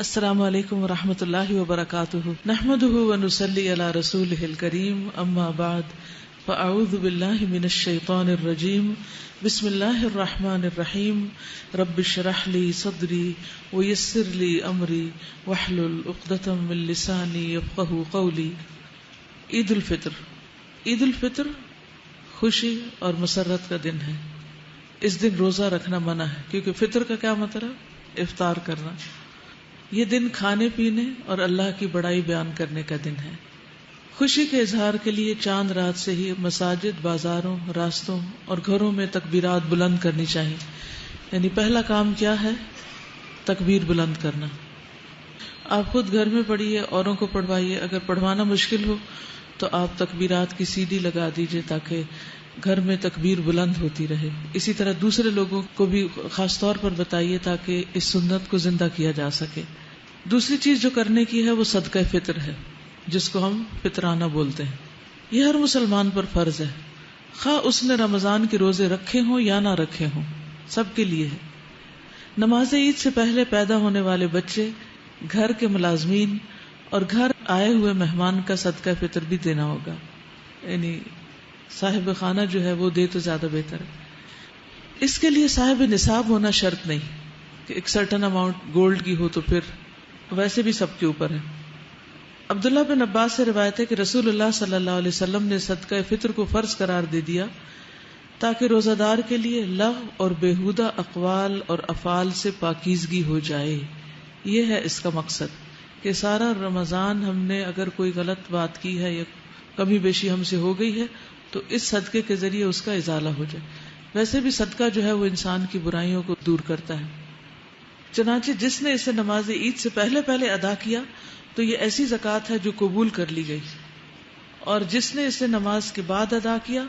السلام علیکم ورحمۃ اللہ وبرکاتہ نحمده ونصلی علی رسولہ الکریم اما بعد فاعوذ باللہ من الشیطان الرجیم بسم اللہ الرحمن الرحیم رب اشرح لی صدری ویسر لی امری واحلل عقدۃ من لسانی یفقہوا قولی۔ عید الفطر خوشی اور مسرت کا دن ہے۔ اس دن روزہ رکھنا منع ہے، کیونکہ فطر کا کیا مطلب؟ افطار کرنا۔ یہ دن کھانے پینے اور اللہ کی بڑائی بیان کرنے کا دن ہے۔ خوشی کے اظہار کے لیے چاند رات سے ہی مساجد، بازاروں، راستوں اور گھروں میں تکبیرات بلند کرنی چاہیے۔ یعنی پہلا کام کیا ہے؟ تکبیر بلند کرنا۔ آپ خود گھر میں پڑھیے، اوروں کو پڑھوائیے۔ اگر پڑھوانا مشکل ہو تو آپ تکبیرات کی CD لگا دیجیے تاکہ گھر میں تکبیر بلند ہوتی رہے۔ اسی طرح دوسرے لوگوں کو بھی خاص طور پر بتائیے تاکہ اس سنت کو زندہ کیا جا سکے۔ دوسری چیز جو کرنے کی ہے وہ صدقہ فطر ہے، جس کو ہم فطرانہ بولتے ہیں۔ یہ ہر مسلمان پر فرض ہے، خواہ اس نے رمضان کے روزے رکھے ہوں یا نہ رکھے ہوں، سب کے لیے ہے۔ نماز عید سے پہلے پیدا ہونے والے بچے، گھر کے ملازمین اور گھر آئے ہوئے مہمان کا صدقہ فطر بھی دینا ہوگا۔ یعنی صاحب خانہ جو ہے وہ دے تو زیادہ بہتر ہے۔ اس کے لیے صاحب نصاب ہونا شرط نہیں کہ ایک سرٹن اماؤنٹ گولڈ کی ہو، تو پھر ویسے بھی سب کے اوپر ہے۔ عبداللہ بن عباس سے روایت ہے کہ رسول اللہ صلی اللہ علیہ وسلم نے صدقہ فطر کو فرض قرار دے دیا تاکہ روزہ دار کے لیے لغو اور بیہودہ اقوال اور افعال سے پاکیزگی ہو جائے۔ یہ ہے اس کا مقصد کہ سارا رمضان ہم نے اگر کوئی غلط بات کی ہے یا کمی بیشی ہم سے ہو گئی ہے تو اس صدقے کے ذریعے اس کا ازالہ ہو جائے۔ ویسے بھی صدقہ جو ہے وہ انسان کی برائیوں کو دور کرتا ہے۔ چنانچہ جس نے اسے نماز عید سے پہلے ادا کیا تو یہ ایسی زکوٰۃ ہے جو قبول کر لی گئی، اور جس نے اسے نماز کے بعد ادا کیا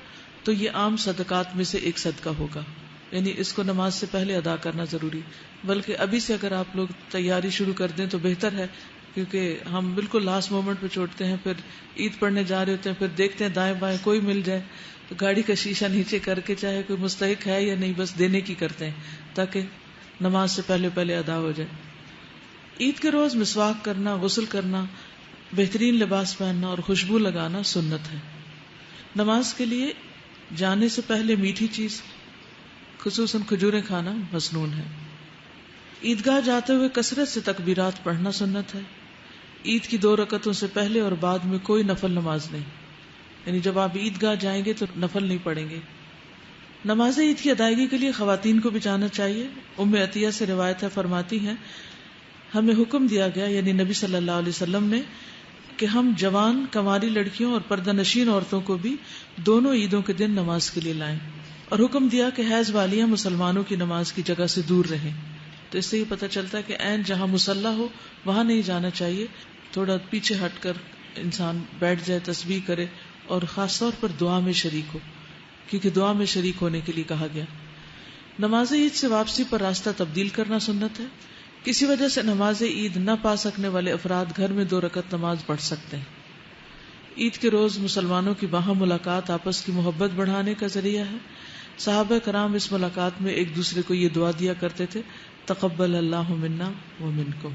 تو یہ عام صدقات میں سے ایک صدقہ ہوگا۔ یعنی اس کو نماز سے پہلے ادا کرنا ضروری، بلکہ ابھی سے اگر آپ لوگ تیاری شروع کر دیں تو بہتر ہے، کیونکہ ہم بالکل لاسٹ مومنٹ پہ چھوڑتے ہیں، پھر عید پڑھنے جا رہے ہوتے ہیں، پھر دیکھتے ہیں دائیں بائیں کوئی مل جائے تو گاڑی کا شیشہ نیچے کر کے چاہے کوئی مستحق ہے یا نہیں بس دینے کی کرتے ہیں تاکہ نماز سے پہلے ادا ہو جائے۔ عید کے روز مسواک کرنا، غسل کرنا، بہترین لباس پہننا اور خوشبو لگانا سنت ہے۔ نماز کے لیے جانے سے پہلے میٹھی چیز خصوصاً کھجوریں کھانا مسنون ہے۔ عیدگاہ جاتے ہوئے کثرت سے تکبیرات پڑھنا سنت ہے۔ عید کی 2 رکعتوں سے پہلے اور بعد میں کوئی نفل نماز نہیں، یعنی جب آپ عیدگاہ جائیں گے تو نفل نہیں پڑھیں گے۔ نماز عید کی ادائیگی کے لیے خواتین کو بھی جانا چاہیے۔ ام عطیہ سے روایت ہے، فرماتی ہیں ہمیں حکم دیا گیا، یعنی نبی صلی اللہ علیہ وسلم نے، کہ ہم جوان کنواری لڑکیوں اور پردہ نشین عورتوں کو بھی دونوں عیدوں کے دن نماز کے لیے لائیں، اور حکم دیا کہ حیض والیاں مسلمانوں کی نماز کی جگہ سے دور رہیں۔ تو اس سے یہ پتہ چلتا ہے کہ عین جہاں مصلی ہو وہاں نہیں جانا چاہیے، تھوڑا پیچھے ہٹ کر انسان بیٹھ جائے، تسبیح کرے اور خاص طور پر دعا میں شریک ہو، کیونکہ دعا میں شریک ہونے کے لیے کہا گیا۔ نماز عید سے واپسی پر راستہ تبدیل کرنا سنت ہے۔ کسی وجہ سے نماز عید نہ پا سکنے والے افراد گھر میں 2 رکعت نماز پڑھ سکتے ہیں۔ عید کے روز مسلمانوں کی باہم ملاقات آپس کی محبت بڑھانے کا ذریعہ ہے۔ صحابہ کرام اس ملاقات میں ایک دوسرے کو یہ دعا دیا کرتے تھے، تقبل اللہ منا و منکم۔